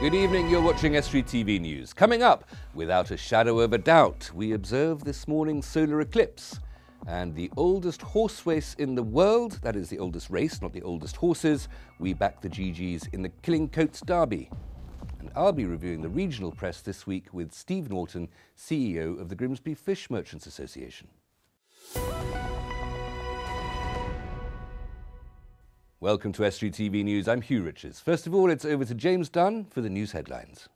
Good evening, you're watching Estuary TV News. Coming up, without a shadow of a doubt, we observe this morning's solar eclipse. And the oldest horse race in the world, that is the oldest race, not the oldest horses, we back the GGs in the Killingcoats Derby. And I'll be reviewing the regional press this week with Steve Norton, CEO of the Grimsby Fish Merchants Association. Welcome to Estuary TV News. I'm Hugh Richards. First of all, it's over to James Dunn for the news headlines.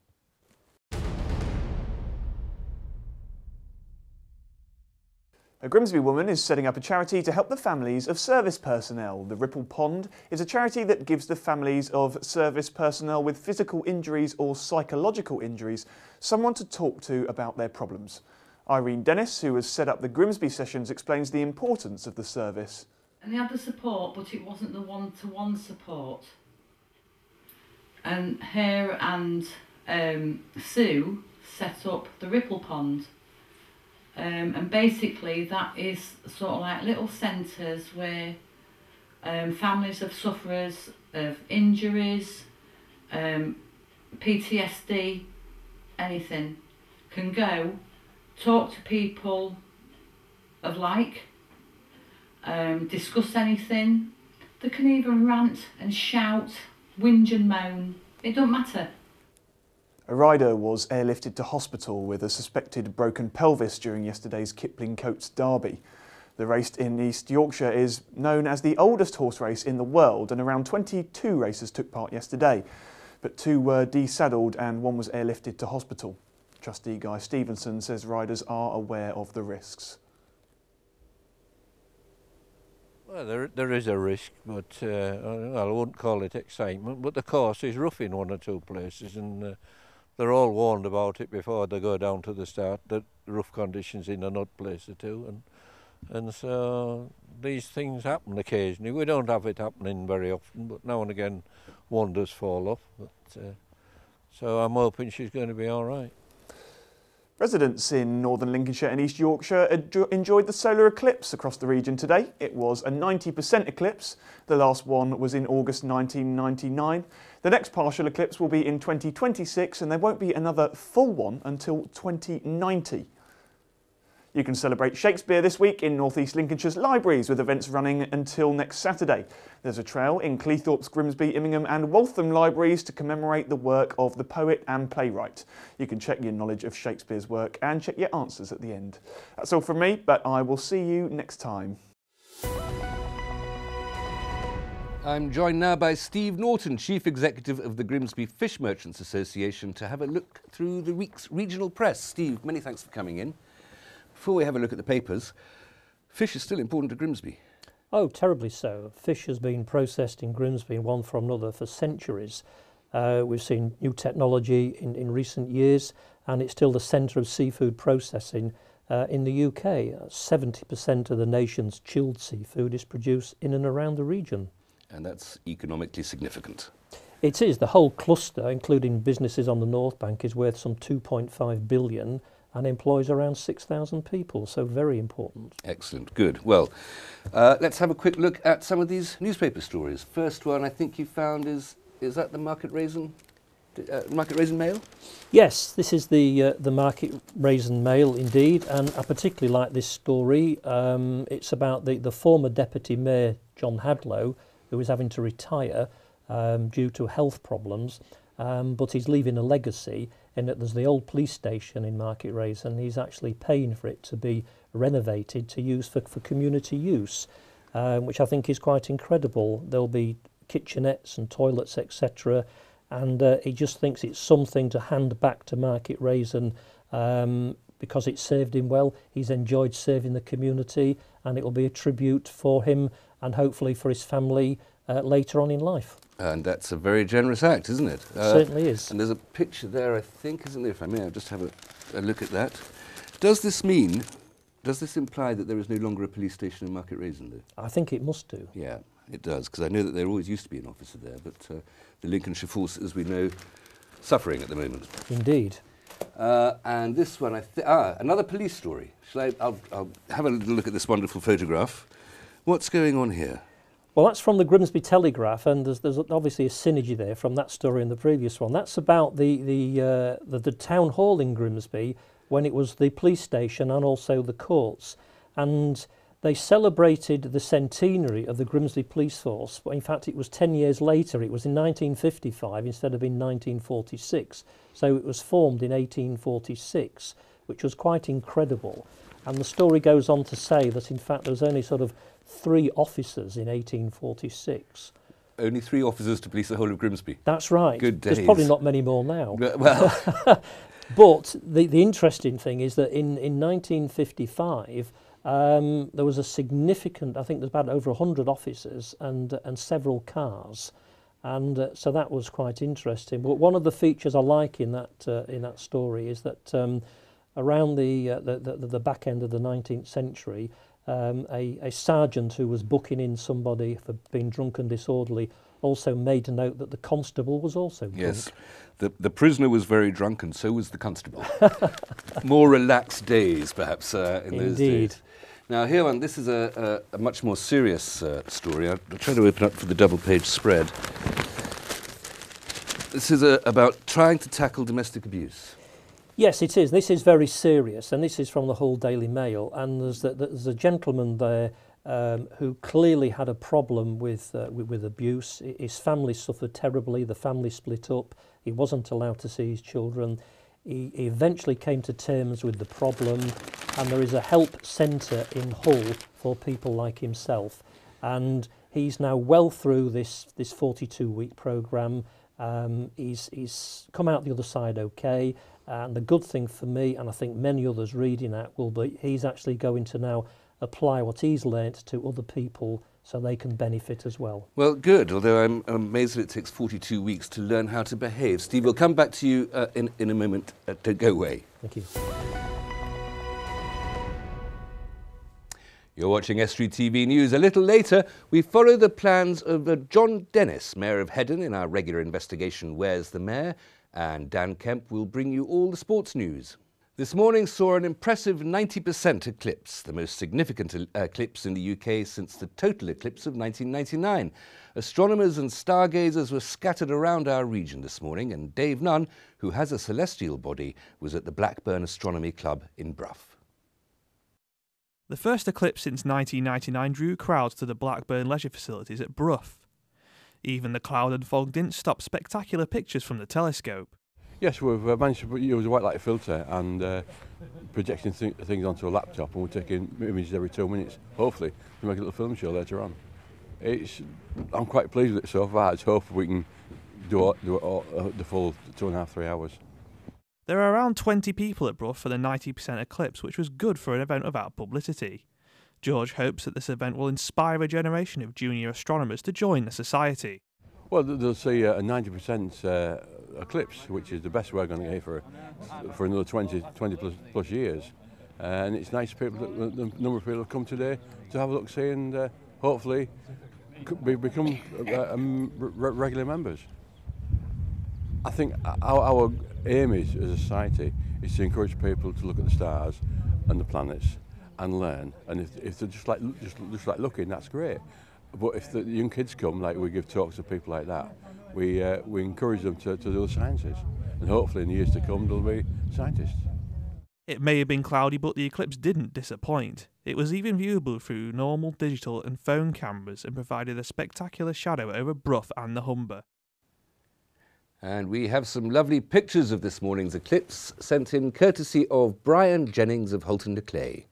A Grimsby woman is setting up a charity to help the families of service personnel. The Ripple Pond is a charity that gives the families of service personnel with physical injuries or psychological injuries someone to talk to about their problems. Irene Dennis, who has set up the Grimsby sessions, explains the importance of the service. And they had the support, but it wasn't the one-to-one support. And her and Sue set up the Ripple Pond. And basically that is sort of like little centres where families of sufferers of injuries, PTSD, anything, can go, talk to people of like, discuss anything. They can even rant and shout, whinge and moan. It don't matter. A rider was airlifted to hospital with a suspected broken pelvis during yesterday's Killingcoats Derby. The race in East Yorkshire is known as the oldest horse race in the world, and around 22 racers took part yesterday. But 2 were desaddled and 1 was airlifted to hospital. Trustee Guy Stevenson says riders are aware of the risks. Well, there is a risk, but I wouldn't call it excitement. But the course is rough in 1 or 2 places, and they're all warned about it before they go down to the start, that rough conditions in another place or 2. And so these things happen occasionally. We don't have it happening very often, but now and again one does fall off. But, so I'm hoping she's going to be all right. Residents in northern Lincolnshire and East Yorkshire enjoyed the solar eclipse across the region today. It was a 90% eclipse. The last one was in August 1999. The next partial eclipse will be in 2026, and there won't be another full one until 2090. You can celebrate Shakespeare this week in North East Lincolnshire's libraries, with events running until next Saturday. There's a trail in Cleethorpes, Grimsby, Immingham and Waltham libraries to commemorate the work of the poet and playwright. You can check your knowledge of Shakespeare's work and check your answers at the end. That's all from me, but I will see you next time. I'm joined now by Steve Norton, Chief Executive of the Grimsby Fish Merchants Association, to have a look through the week's regional press. Steve, many thanks for coming in. Before we have a look at the papers, fish is still important to Grimsby. Oh, terribly so. Fish has been processed in Grimsby in one form or another for centuries. We've seen new technology in recent years, and it's still the centre of seafood processing in the UK. 70% of the nation's chilled seafood is produced in and around the region. And that's economically significant. It is. The whole cluster, including businesses on the North Bank, is worth some 2.5 billion and employs around 6,000 people, so very important. Excellent, good. Well, let's have a quick look at some of these newspaper stories. First one I think you found is that the Market Raisin Mail? Yes, this is the Market Raisin Mail indeed, and I particularly like this story. It's about the former Deputy Mayor, John Hadlow, who is having to retire due to health problems, but he's leaving a legacy in that there's the old police station in Market Raisin, and he's actually paying for it to be renovated to use for community use, which I think is quite incredible. There'll be kitchenettes and toilets, etc., and he just thinks it's something to hand back to Market Raisin because it served him well. He's enjoyed serving the community, and it will be a tribute for him and hopefully for his family later on in life. And that's a very generous act, isn't it? Certainly is. And there's a picture there, I think, isn't there? If I may, I'll just have a look at that. Does this imply that there is no longer a police station in Market Raisin, though? I think it must do. Yeah, it does, because I know that there always used to be an officer there, but the Lincolnshire Force, as we know, suffering at the moment. Indeed. And this one, another police story. I'll have a little look at this wonderful photograph. What's going on here? Well, that's from the Grimsby Telegraph, and there's obviously a synergy there from that story and the previous one. That's about the town hall in Grimsby when it was the police station and also the courts, and they celebrated the centenary of the Grimsby Police Force. In fact, it was 10 years later. It was in 1955 instead of in 1946. So it was formed in 1846, which was quite incredible. And the story goes on to say that, in fact, there was only sort of 3 officers in 1846. Only 3 officers to police the whole of Grimsby. That's right. Good days. There's probably not many more now. Well, But the interesting thing is that in 1955, there was a significant, I think there's about over 100 officers and several cars. And so that was quite interesting. But one of the features I like in that story is that around the back end of the 19th century, a sergeant who was booking in somebody for being drunk and disorderly also made a note that the constable was also drunk. yes. The prisoner was very drunk, and so was the constable. More relaxed days, perhaps, in those Indeed. days. Now, here on this is a much more serious story. I'll try to open up for the double-page spread. This is about trying to tackle domestic abuse. Yes, it is. This is very serious, and this is from the Hull Daily Mail. And there's a gentleman there who clearly had a problem with abuse. His family suffered terribly. The family split up. He wasn't allowed to see his children. He eventually came to terms with the problem, and there is a help centre in Hull for people like himself. And he's now well through this 42-week programme. He's come out the other side okay. And the good thing for me, and I think many others reading that, will be he's actually going to now apply what he's learnt to other people so they can benefit as well. Well, good, although I'm amazed that it takes 42 weeks to learn how to behave. Steve, we'll come back to you in a moment. Don't go away. Thank you. You're watching Estuary TV News. A little later, we follow the plans of John Dennis, Mayor of Heddon, in our regular investigation, Where's the Mayor? And Dan Kemp will bring you all the sports news. This morning saw an impressive 90% eclipse, the most significant eclipse in the UK since the total eclipse of 1999. Astronomers and stargazers were scattered around our region this morning, and Dave Nunn, who has a celestial body, was at the Blackburn Astronomy Club in Brough. The first eclipse since 1999 drew crowds to the Blackburn leisure facilities at Brough. Even the cloud and fog didn't stop spectacular pictures from the telescope. Yes, we've managed to use a white light filter and projecting things onto a laptop, and we're taking images every 2 minutes, hopefully, to make a little film show later on. I'm quite pleased with it so far. I hope we can do the full 2.5 to 3 hours. There are around 20 people at Brough for the 90% eclipse, which was good for an event without publicity. George hopes that this event will inspire a generation of junior astronomers to join the society. Well, they'll see a 90% eclipse, which is the best we're going to get for another 20 plus years. And it's nice the number of people have come today to have a look, see, and hopefully become regular members. I think our aim is, as a society, is to encourage people to look at the stars and the planets and learn. And if they're just like looking, that's great. But if the young kids come, like we give talks to people like that, we encourage them to do the sciences. And hopefully in the years to come, they'll be scientists. It may have been cloudy, but the eclipse didn't disappoint. It was even viewable through normal digital and phone cameras and provided a spectacular shadow over Brough and the Humber. And we have some lovely pictures of this morning's eclipse sent in courtesy of Brian Jennings of Holton-le-Clay.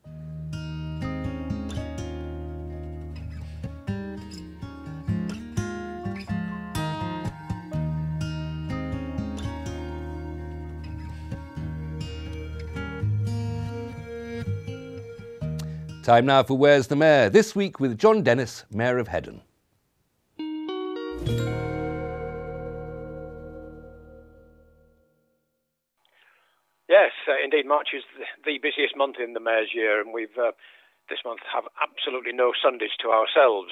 Time now for Where's the Mayor? This week with John Dennis, Mayor of Heddon. Yes, indeed, March is the busiest month in the Mayor's year, and we've this month have absolutely no Sundays to ourselves.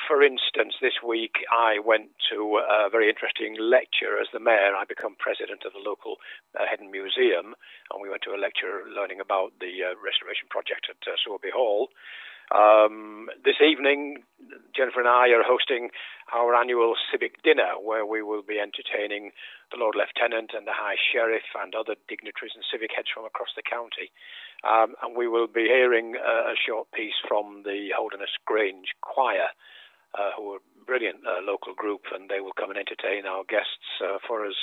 For instance, this week I went to a very interesting lecture. As the Mayor, I become president of the local Heddon Museum, and we went to a lecture learning about the restoration project at Sowerby Hall. This evening, Jennifer and I are hosting our annual civic dinner, where we will be entertaining the Lord Lieutenant and the High Sheriff and other dignitaries and civic heads from across the county. And we will be hearing a short piece from the Holderness Grange Choir, who are a brilliant local group, and they will come and entertain our guests for us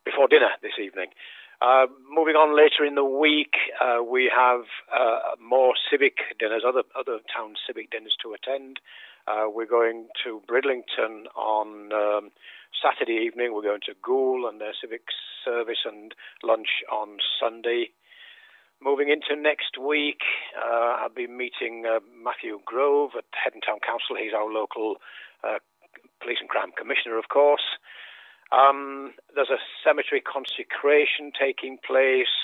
before dinner this evening. Moving on later in the week, we have more civic dinners, other town civic dinners to attend. We're going to Bridlington on Saturday evening. We're going to Goole and their civic service and lunch on Sunday. Moving into next week, I'll be meeting Matthew Grove at Headon Town Council. He's our local police and crime commissioner, of course. There's a cemetery consecration taking place.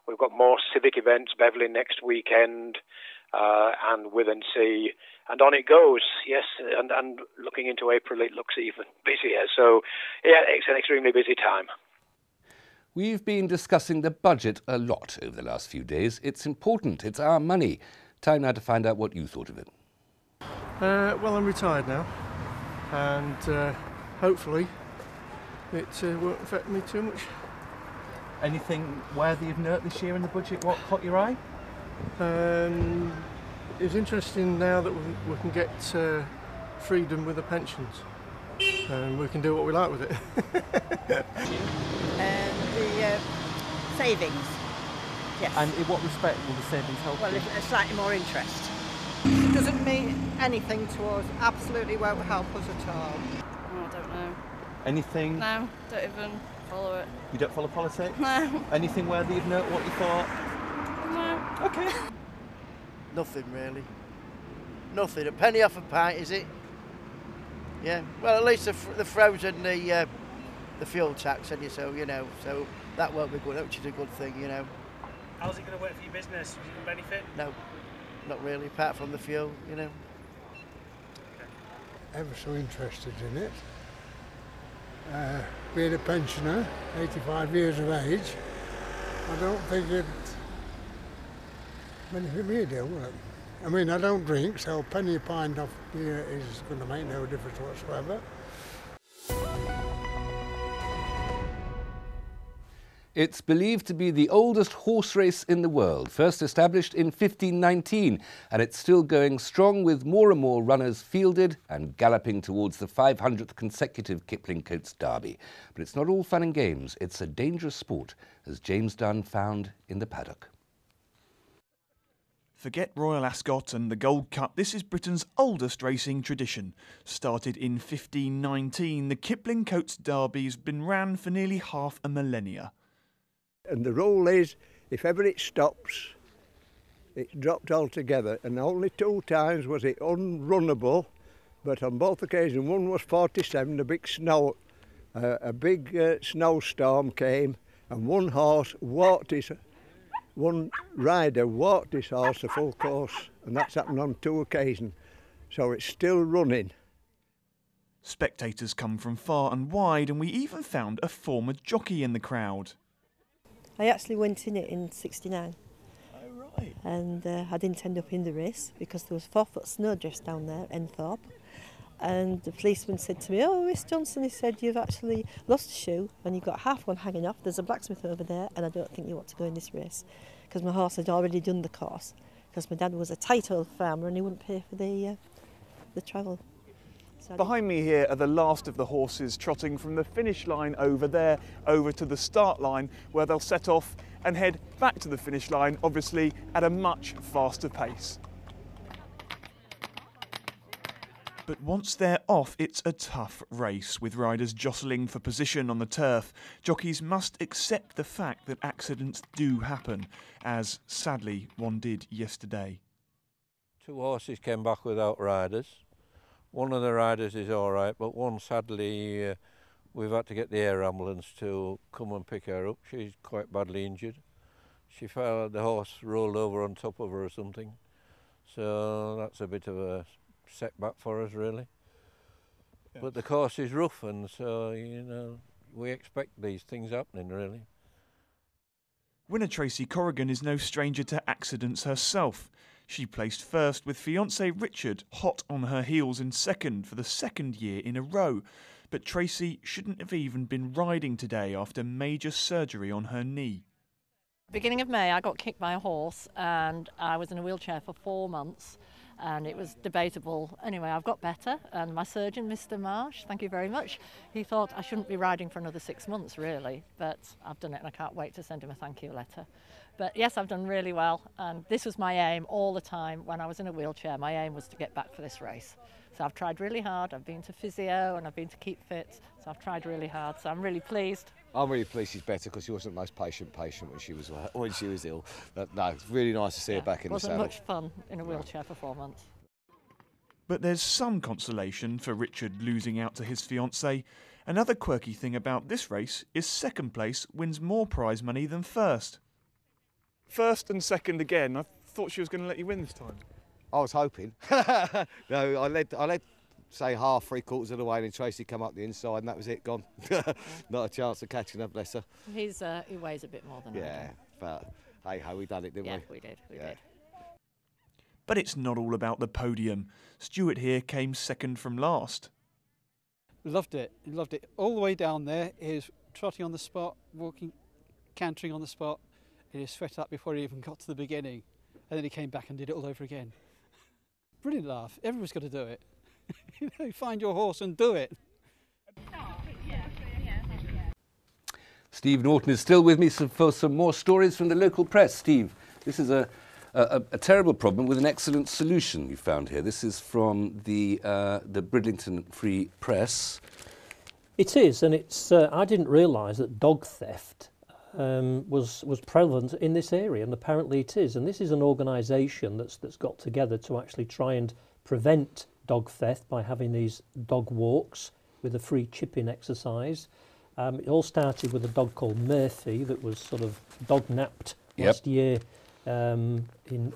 We've got more civic events, Beverley next weekend, and Withensea, and on it goes. Yes, and looking into April, it looks even busier. So, yeah, it's an extremely busy time. We've been discussing the budget a lot over the last few days. It's important. It's our money. Time now to find out what you thought of it. Well, I'm retired now, and hopefully it won't affect me too much. Anything worthy of note this year in the budget? What caught your eye? It's interesting now that we can get freedom with the pensions, and we can do what we like with it. The savings, yes. And in what respect will the savings help? Well, slightly more interest. It doesn't mean anything to us, absolutely won't help us at all. Oh, I don't know. Anything? No, don't even follow it. You don't follow politics? No. Anything worthy of note, what you thought? No. Okay. Nothing really. Nothing. A penny off a pint, is it? Yeah. Well, at least they've frozen the fuel tax, and so so that won't be good, which is a good thing, How's it going to work for your business? Is it going to benefit? No, not really. Apart from the fuel, Okay. Ever so interested in it. Being a pensioner, 85 years of age, I don't think it'd benefit me a deal, will it? I mean, I don't drink, so a penny a pint off beer is going to make no difference whatsoever. It's believed to be the oldest horse race in the world, first established in 1519, and it's still going strong with more and more runners fielded and galloping towards the 500th consecutive Kipling Coats Derby. But it's not all fun and games. It's a dangerous sport, as James Dunn found in the paddock. Forget Royal Ascot and the Gold Cup, this is Britain's oldest racing tradition. Started in 1519, the Kipling Coats Derby has been ran for nearly half a millennia. And the rule is, if ever it stops, it's dropped altogether. And only 2 times was it unrunnable, but on both occasions, one was 47, a big snowstorm came, and one rider walked his horse a full course, and that's happened on 2 occasions. So it's still running. Spectators come from far and wide, and we even found a former jockey in the crowd. I actually went in it in '69. Oh, right. And I didn't end up in the race because there was 4-foot snowdrifts down there, Enthorpe. And the policeman said to me, "Oh, Miss Johnson," he said, "you've actually lost a shoe and you've got half one hanging off. There's a blacksmith over there and I don't think you want to go in this race." Because my horse had already done the course. Because my dad was a tight old farmer and he wouldn't pay for the travel. So behind me here are the last of the horses trotting from the finish line over there, over to the start line, where they'll set off and head back to the finish line, obviously at a much faster pace. But once they're off, it's a tough race, with riders jostling for position on the turf. Jockeys must accept the fact that accidents do happen, as sadly one did yesterday. 2 horses came back without riders. One of the riders is all right, but one, sadly, we've had to get the air ambulance to come and pick her up. She's quite badly injured. She fell, the horse rolled over on top of her or something. So that's a bit of a setback for us, really. Yeah. But the course is rough, and so, we expect these things happening, really. Winner Tracy Corrigan is no stranger to accidents herself. She placed first with fiancé Richard hot on her heels in second for the second year in a row. But Tracy shouldn't have even been riding today after major surgery on her knee. Beginning of May, I got kicked by a horse and I was in a wheelchair for 4 months and it was debatable. Anyway, I've got better, and my surgeon, Mr. Marsh, thank you very much, he thought I shouldn't be riding for another 6 months really, but I've done it and I can't wait to send him a thank you letter. But yes, I've done really well, and this was my aim all the time when I was in a wheelchair. My aim was to get back for this race. So I've tried really hard. I've been to physio and I've been to keep fit, so I've tried really hard, so I'm really pleased. I'm really pleased she's better because she wasn't the most patient when she was ill. But no, it's really nice to see her back in the saddle. It wasn't much fun in a wheelchair for 4 months. But there's some consolation for Richard losing out to his fiancée. Another quirky thing about this race is second place wins more prize money than first. First and second again. I thought she was going to let you win this time. I was hoping. No, I led, say, half, 3/4 of the way, and then Tracy come up the inside, and that was it, gone. Not a chance of catching her, bless her. He weighs a bit more than I do. Yeah, but hey-ho, we done it, didn't we? Yeah, we did, we did. But it's not all about the podium. Stuart here came second from last. Loved it, loved it. All the way down there, he was trotting on the spot, walking, cantering on the spot, and he sweated up before he even got to the beginning. And then he came back and did it all over again. Brilliant laugh. Everyone's got to do it. You know, find your horse and do it. Steve Norton is still with me for some more stories from the local press. Steve, this is a terrible problem with an excellent solution you found here. This is from the Bridlington Free Press. It is, and it's. I didn't realise that dog theft was prevalent in this area, and apparently it is. And this is an organisation that's got together to actually try and prevent dog theft by having these dog walks with a free chip-in exercise. It all started with a dog called Murphy that was sort of dog-napped last year in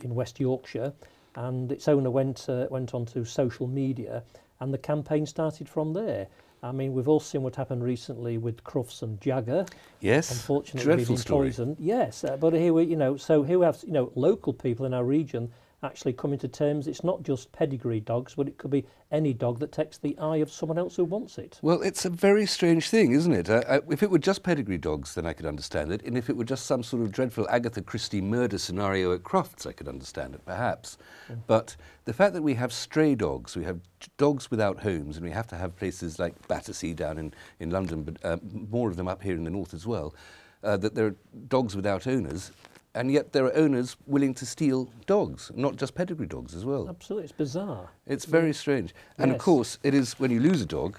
West Yorkshire, and its owner went onto social media, and the campaign started from there. I mean, we've all seen what happened recently with Crufts and Jagger. Yes, unfortunately, dreadful being story. poisoned. Yes, but here we, so here we have, local people in our region actually coming to terms. It's not just pedigree dogs, but it could be any dog that takes the eye of someone else who wants it. Well, it's a very strange thing, isn't it? If it were just pedigree dogs, then I could understand it. And if it were just some sort of dreadful Agatha Christie murder scenario at Crufts, I could understand it, perhaps. But the fact that we have stray dogs, we have dogs without homes, and we have to have places like Battersea down in London, but more of them up here in the north as well, that there are dogs without owners, and yet there are owners willing to steal dogs, not just pedigree dogs as well. Absolutely, it's bizarre. It's very strange. And of course, it is, when you lose a dog,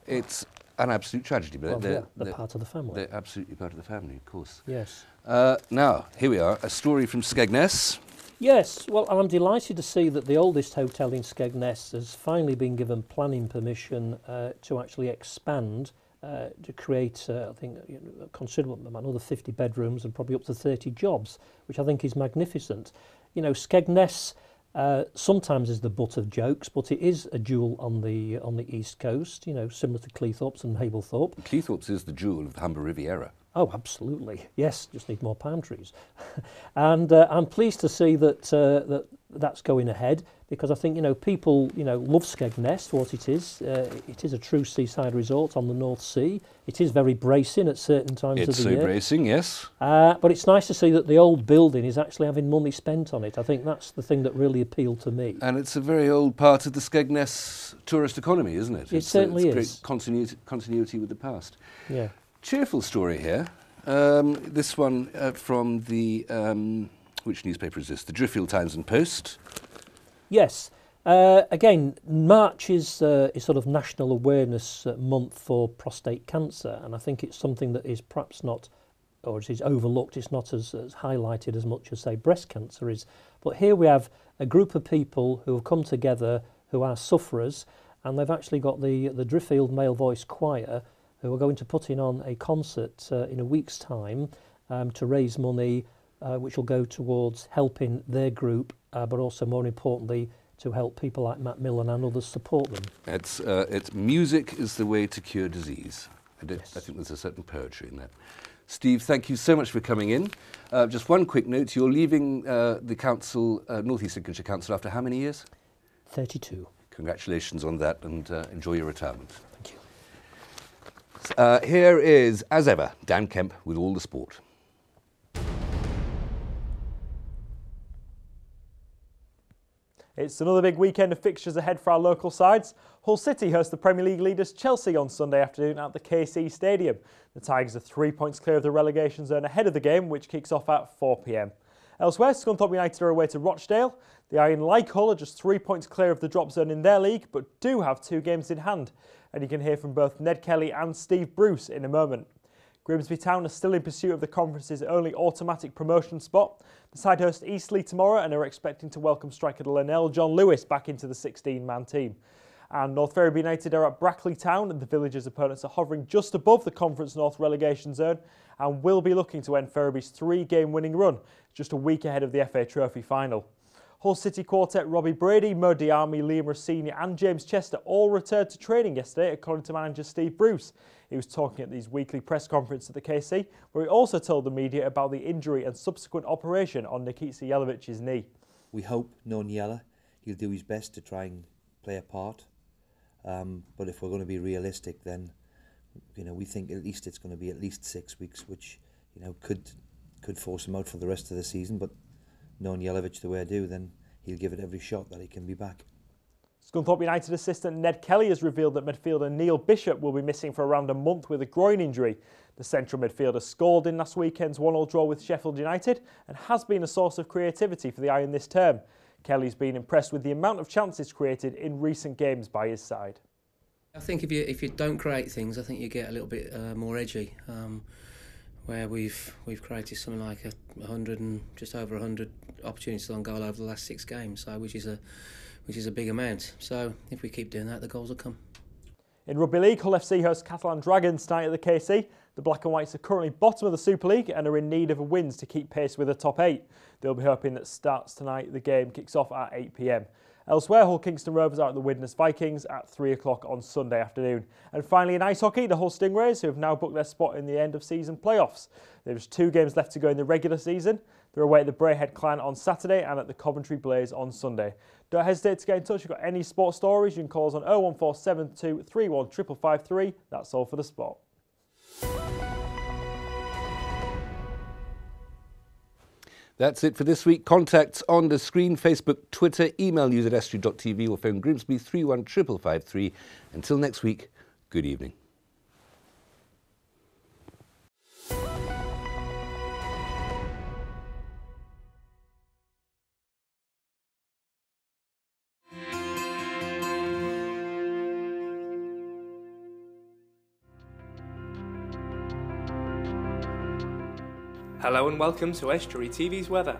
it's an absolute tragedy. But Well, they're part of the family. They're absolutely part of the family, of course. Yes. Now, here we are, a story from Skegness. Yes, well, I'm delighted to see that the oldest hotel in Skegness has finally been given planning permission to actually expand to create, I think, a considerable amount, another 50 bedrooms and probably up to 30 jobs, which I think is magnificent. Skegness sometimes is the butt of jokes, but it is a jewel on the east coast, similar to Cleethorpes and Hablethorpe. Cleethorpes is the jewel of the Humber Riviera. Oh, absolutely. Yes, just need more palm trees. And I'm pleased to see that that's going ahead, because I think, people, love Skegness for what it is. It is a true seaside resort on the North Sea. It is very bracing at certain times of the year. It's so bracing, yes. But it's nice to see that the old building is actually having money spent on it. I think that's the thing that really appealed to me. And it's a very old part of the Skegness tourist economy, isn't it? It certainly is. It's great continuity with the past. Yeah. Cheerful story here. This one from the, which newspaper is this? The Driffield Times and Post. Yes. Again, March is sort of National Awareness Month for prostate cancer, and I think it's something that is perhaps not, or it is overlooked. It's not as highlighted as much as, say, breast cancer is. But here we have a group of people who have come together who are sufferers, and they've actually got the Driffield Male Voice Choir, who are going to put on a concert in a week's time to raise money which will go towards helping their group, but also, more importantly, to help people like Matt Millen and others support them. It's music is the way to cure disease. I think there's a certain poetry in that. Steve, thank you so much for coming in. Just one quick note, you're leaving the council, North East Lincolnshire Council, after how many years? 32. Congratulations on that, and enjoy your retirement. Thank you. Here is, as ever, Dan Kemp with all the sport. It's another big weekend of fixtures ahead for our local sides. Hull City host the Premier League leaders Chelsea on Sunday afternoon at the KC Stadium. The Tigers are 3 points clear of the relegation zone ahead of the game, which kicks off at 4 p.m. Elsewhere, Scunthorpe United are away to Rochdale. The Iron, like Hull, are just 3 points clear of the drop zone in their league, but do have 2 games in hand. And you can hear from both Ned Kelly and Steve Bruce in a moment. Grimsby Town are still in pursuit of the conference's only automatic promotion spot. The side host Eastleigh tomorrow and are expecting to welcome striker Linnell John Lewis back into the 16-man team. And North Ferriby United are at Brackley Town, and the Villagers' opponents are hovering just above the Conference North relegation zone and will be looking to end Ferriby's 3-game winning run, just a week ahead of the FA Trophy final. Hull City quartet Robbie Brady, Mo Diarmi, Liam Rossini and James Chester all returned to training yesterday, according to manager Steve Bruce. He was talking at these weekly press conferences at the KC, where he also told the media about the injury and subsequent operation on Nikita Yelovic's knee. We hope, knowing Yella, he'll do his best to try and play a part. But if we're going to be realistic, then we think at least it's going to be at least 6 weeks, which could force him out for the rest of the season. But knowing Yelovic the way I do, then he'll give it every shot that he can be back. Scunthorpe United assistant Ned Kelly has revealed that midfielder Neil Bishop will be missing for around a month with a groin injury. The central midfielder scored in last weekend's 1-1 draw with Sheffield United and has been a source of creativity for the Iron this term. Kelly's been impressed with the amount of chances created in recent games by his side. I think if you don't create things, I think you get a little bit more edgy. Where we've created something like 100 and just over 100 opportunities on goal over the last 6 games, so which is a big amount. So if we keep doing that, the goals will come. In Rugby League, Hull FC hosts Catalan Dragons tonight at the KC. The Black and Whites are currently bottom of the Super League and are in need of wins to keep pace with the top 8. They'll be hoping that starts tonight. The game kicks off at 8 p.m. Elsewhere, Hull Kingston Rovers are at the Widnes Vikings at 3 o'clock on Sunday afternoon. And finally in ice hockey, the Hull Stingrays, who have now booked their spot in the end of season playoffs. There's 2 games left to go in the regular season. They're away at the Braehead Clan on Saturday and at the Coventry Blaze on Sunday. Don't hesitate to get in touch if you've got any sports stories. You can call us on 01472 31 553. That's all for the spot. That's it for this week. Contacts on the screen: Facebook, Twitter, email news at estuary.tv or phone Grimsby 31 553. Until next week, good evening. Hello and welcome to Estuary TV's weather.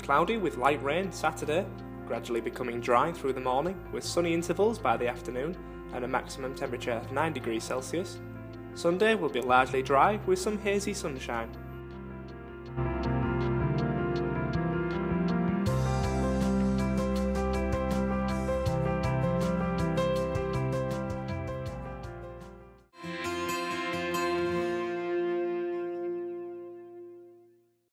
Cloudy with light rain Saturday, gradually becoming dry through the morning with sunny intervals by the afternoon and a maximum temperature of 9 degrees Celsius. Sunday will be largely dry with some hazy sunshine.